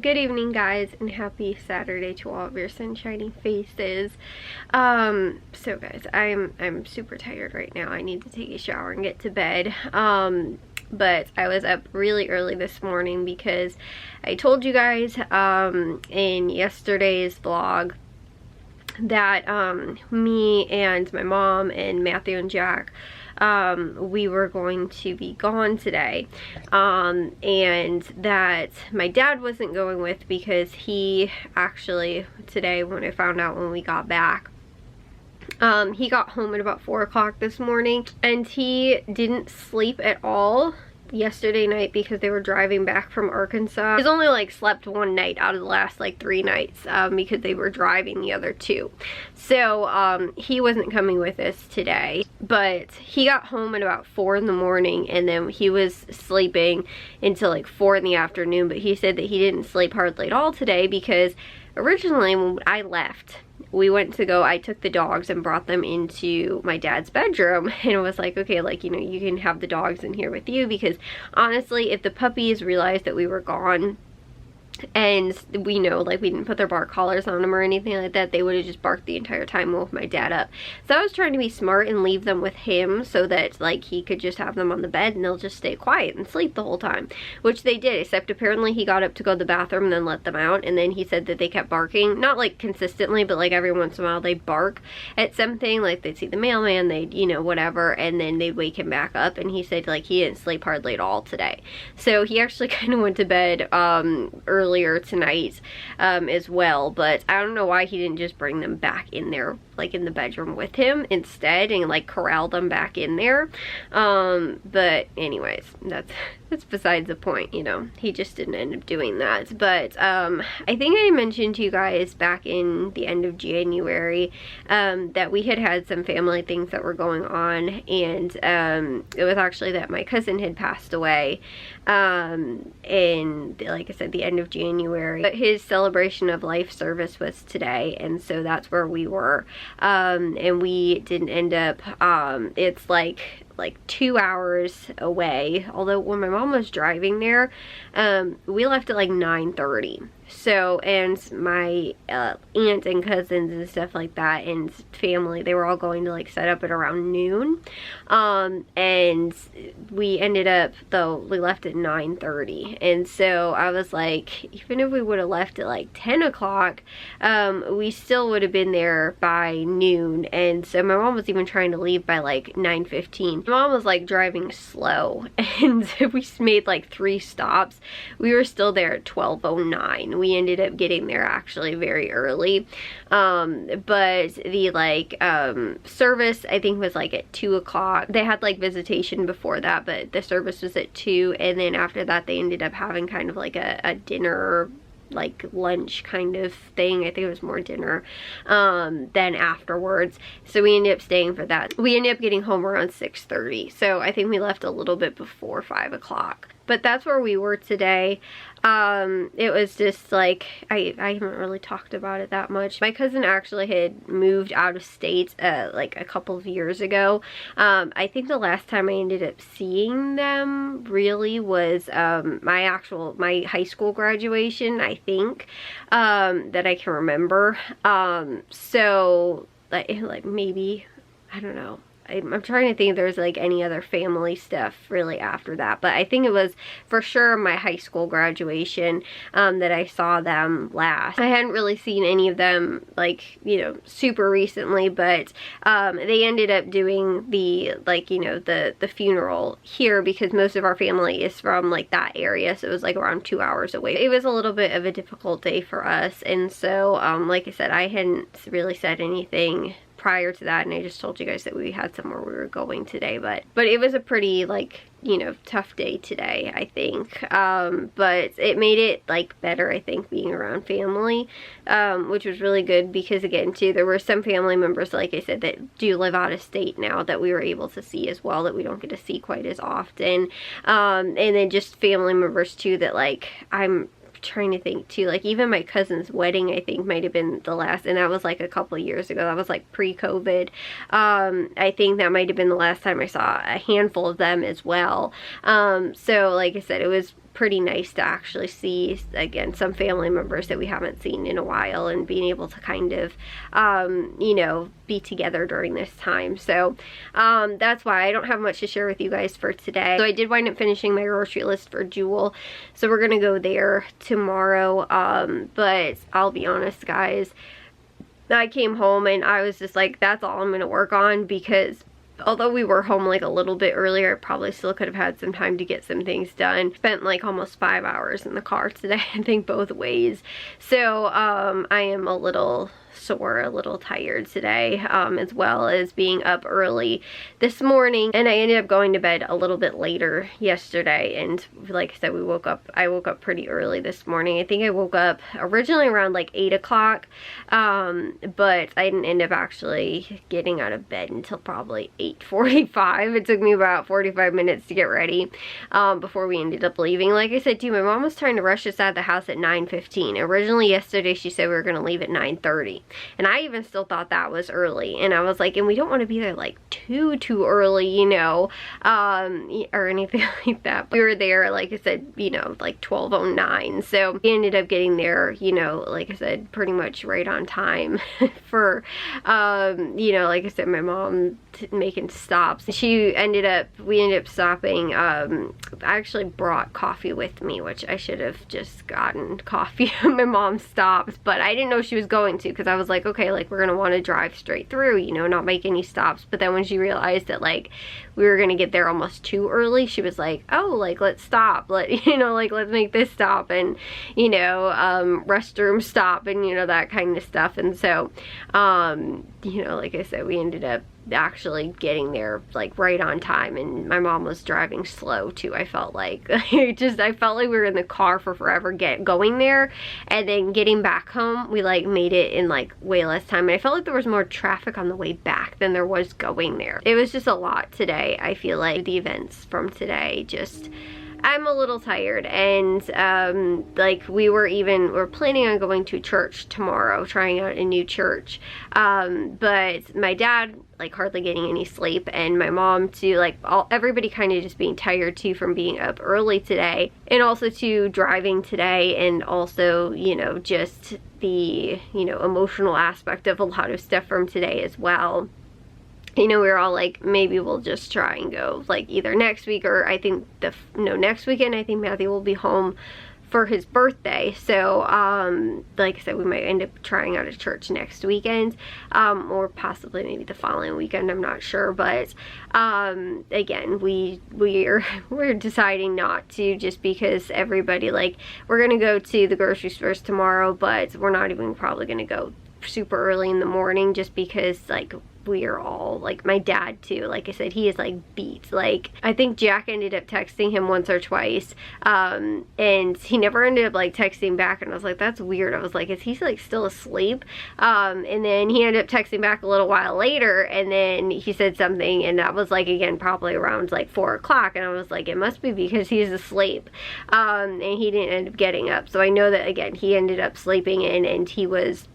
Good evening, guys, and happy Saturday to all of your sunshiny faces. So guys, I'm super tired right now. I need to take a shower and get to bed. But I was up really early this morning because I told you guys in yesterday's vlog that me and my mom and Matthew and Jack, we were going to be gone today, and that my dad wasn't going with because he actually, today when I found out when we got back, he got home at about 4 o'clock this morning and he didn't sleep at all yesterday night because they were driving back from Arkansas. He's only like slept one night out of the last like 3 nights because they were driving the other 2. So he wasn't coming with us today, but he got home at about 4 in the morning and then he was sleeping until like 4 in the afternoon. But he said that he didn't sleep hardly at all today because originally when I left, we went to go, I took the dogs and brought them into my dad's bedroom, and it was like, okay, like, you know, you can have the dogs in here with you, because honestly, if the puppies realized that we were gone and we know, like, we didn't put their bark collars on them or anything like that, they would have just barked the entire time and woke my dad up. So I was trying to be smart and leave them with him so that, like, he could just have them on the bed and they'll just stay quiet and sleep the whole time, which they did, except apparently he got up to go to the bathroom and then let them out, and then he said that they kept barking, not like consistently, but like every once in a while they bark at something, like they'd see the mailman, they'd, you know, whatever, and then they'd wake him back up. And he said, like, he didn't sleep hardly at all today. So he actually kind of went to bed earlier tonight as well, but I don't know why he didn't just bring them back in there, like in the bedroom with him instead, and like corral them back in there. But anyways, that's besides the point, you know. He just didn't end up doing that. But I think I mentioned to you guys back in the end of January that we had some family things that were going on, and it was actually that my cousin had passed away in, like I said, the end of January. But his celebration of life service was today, and so that's where we were. And we didn't end up, it's like 2 hours away, although when my mom was driving there, we left at like 9:30. So, and my aunt and cousins and stuff like that and family, they were all going to like set up at around noon, and we ended up, though, we left at 9:30. And so I was like, even if we would have left at like 10 o'clock, we still would have been there by noon. And so my mom was even trying to leave by like 9:15. My mom was like driving slow, and we made like 3 stops. We were still there at 12:09. We ended up getting there actually very early, but the like service, I think, was like at 2 o'clock. They had like visitation before that, but the service was at 2, and then after that they ended up having kind of like a dinner, like lunch kind of thing. I think it was more dinner than afterwards. So we ended up staying for that. We ended up getting home around 6:30. So I think we left a little bit before 5 o'clock. But that's where we were today. It was just like, I haven't really talked about it that much. My cousin actually had moved out of state like a couple of years ago. I think the last time I ended up seeing them really was my high school graduation, I think, that I can remember. So like maybe, I don't know. I'm trying to think if there's like any other family stuff really after that, but I think it was for sure my high school graduation that I saw them last. I hadn't really seen any of them, like, you know, super recently, but they ended up doing the, like, you know, the funeral here because most of our family is from like that area, so it was like around 2 hours away. It was a little bit of a difficult day for us, and so like I said, I hadn't really said anything prior to that, and I just told you guys that we had somewhere we were going today, but it was a pretty, like, you know, tough day today, I think, but it made it like better, I think, being around family, which was really good, because again, too, there were some family members, like I said, that do live out of state now that we were able to see as well, that we don't get to see quite as often, and then just family members too that, like, I'm trying to think too, like even my cousin's wedding I think might have been the last, and that was like a couple of years ago. That was like pre-COVID. I think that might have been the last time I saw a handful of them as well. So like I said, it was pretty nice to actually see, again, some family members that we haven't seen in a while, and being able to kind of, you know, be together during this time. So that's why I don't have much to share with you guys for today. So I did wind up finishing my grocery list for Jewel, so we're gonna go there tomorrow. But I'll be honest, guys, I came home and I was just like, that's all I'm gonna work on, because although we were home like a little bit earlier, I probably still could have had some time to get some things done. Spent like almost 5 hours in the car today, I think, both ways. So I am a little sore, a little tired today, as well as being up early this morning. And I ended up going to bed a little bit later yesterday, and like I said, I woke up pretty early this morning. I think I woke up originally around like 8 o'clock, but I didn't end up actually getting out of bed until probably 8:45. It took me about 45 minutes to get ready before we ended up leaving. Like I said too, my mom was trying to rush us out of the house at 9:15. Originally yesterday she said we were going to leave at 9:30. And I even still thought that was early. And I was like, and we don't want to be there like too early, you know, or anything like that. We were there, like I said, you know, like 12:09. So we ended up getting there, you know, like I said, pretty much right on time for, you know, like I said, my mom making stops. We ended up stopping. I actually brought coffee with me, which I should have just gotten coffee at my mom's stops, but I didn't know she was going to, because I was like, okay, like we're gonna want to drive straight through, you know, not make any stops. But then when she realized that like we were gonna get there almost too early, she was like, oh, like let's stop, you know, like let's make this stop, and you know, restroom stop, and you know, that kind of stuff. And so you know, like I said, we ended up actually getting there like right on time, and my mom was driving slow too. I felt like I felt like we were in the car for forever going there, and then getting back home we like made it in like way less time, and I felt like there was more traffic on the way back than there was going there. It was just a lot today. I feel like the events from today, just I'm a little tired. And like we're planning on going to church tomorrow, trying out a new church, but my dad like hardly getting any sleep, and my mom too, like everybody kind of just being tired too from being up early today, and also to driving today, and also, you know, just the, you know, emotional aspect of a lot of stuff from today as well. You know, we were all like, maybe we'll just try and go like either next week, or I think next weekend. I think Matthew will be home for his birthday. So like I said, we might end up trying out a church next weekend, or possibly maybe the following weekend, I'm not sure. But again, we're deciding not to, just because everybody, like, we're gonna go to the grocery stores tomorrow, but we're not even probably gonna go super early in the morning, just because like we are all, like my dad too, like I said, he is like beat. Like I think Jack ended up texting him once or twice, and he never ended up like texting back, and I was like, that's weird. I was like, is he like still asleep? And then he ended up texting back a little while later, and then he said something, and that was like, again, probably around like 4 o'clock, and I was like, it must be because he's asleep, and he didn't end up getting up. So I know that, again, he ended up sleeping in, and he was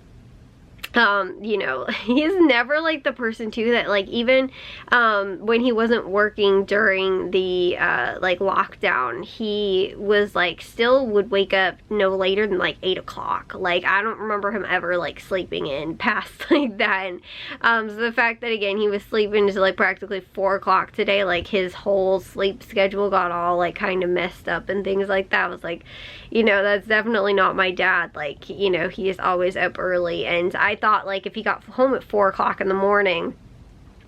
you know, he's never like the person too that like, even when he wasn't working during the like lockdown, he was like still would wake up no later than like 8 o'clock. Like I don't remember him ever like sleeping in past like that. And so the fact that, again, he was sleeping until like practically 4 o'clock today, like his whole sleep schedule got all like kind of messed up and things like that, was like, you know, that's definitely not my dad. Like, you know, he is always up early, and I thought like if he got home at 4 o'clock in the morning,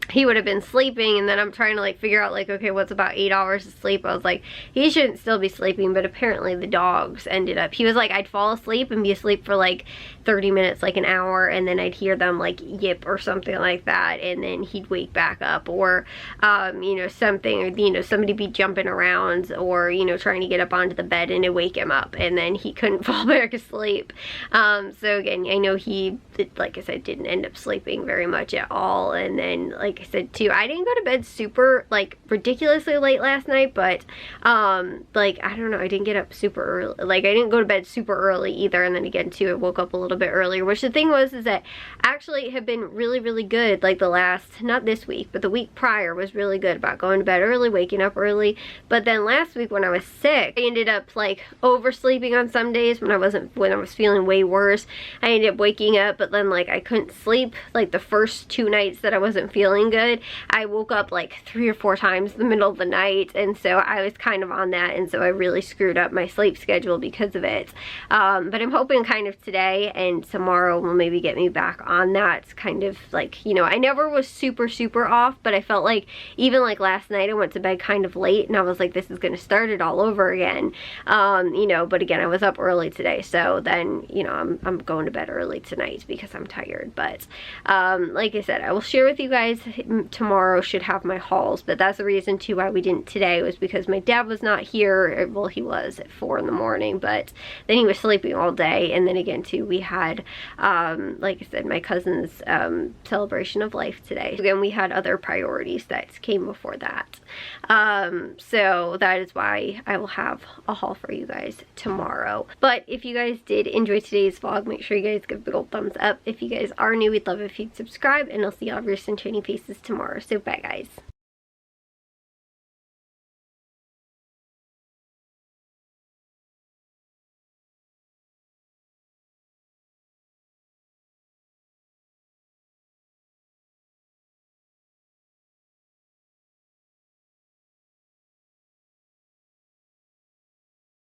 he would have been sleeping. And then I'm trying to like figure out like, okay, what's about 8 hours of sleep? I was like, he shouldn't still be sleeping. But apparently the dogs ended up, he was like, I'd fall asleep and be asleep for like 30 minutes, like an hour, and then I'd hear them like yip or something like that, and then he'd wake back up, or you know, something, or you know, somebody be jumping around, or you know, trying to get up onto the bed, and it'd wake him up, and then he couldn't fall back asleep. So again, I know he like I said, didn't end up sleeping very much at all. And then, like I said too, I didn't go to bed super, like, ridiculously late last night, but like, I don't know, I didn't get up super early. Like, I didn't go to bed super early either. And then again too, I woke up a little bit earlier, which the thing was is that actually have been really, really good. Like the last, not this week, but the week prior was really good about going to bed early, waking up early. But then last week when I was sick, I ended up like oversleeping on some days when I was feeling way worse. I ended up waking up, but then like I couldn't sleep. Like the first 2 nights that I wasn't feeling good, I woke up like 3 or 4 times in the middle of the night, and so I was kind of on that, and so I really screwed up my sleep schedule because of it. But I'm hoping kind of today and tomorrow will maybe get me back on that kind of, like, you know, I never was super off, but I felt like even like last night I went to bed kind of late, and I was like, this is gonna start it all over again. You know, but again, I was up early today, so then, you know, I'm going to bed early tonight because I'm tired. But like I said, I will share with you guys tomorrow. Should have my hauls, but that's the reason too why we didn't today, was because my dad was not here. Well, he was at 4 in the morning, but then he was sleeping all day. And then again too, we had like I said, my cousin's celebration of life today. Again, we had other priorities that came before that. So that is why I will have a haul for you guys tomorrow. But if you guys did enjoy today's vlog, make sure you guys give a big old thumbs up. If you guys are new, we'd love if you'd subscribe, and I'll see all of your sunshiny faces tomorrow. So bye guys.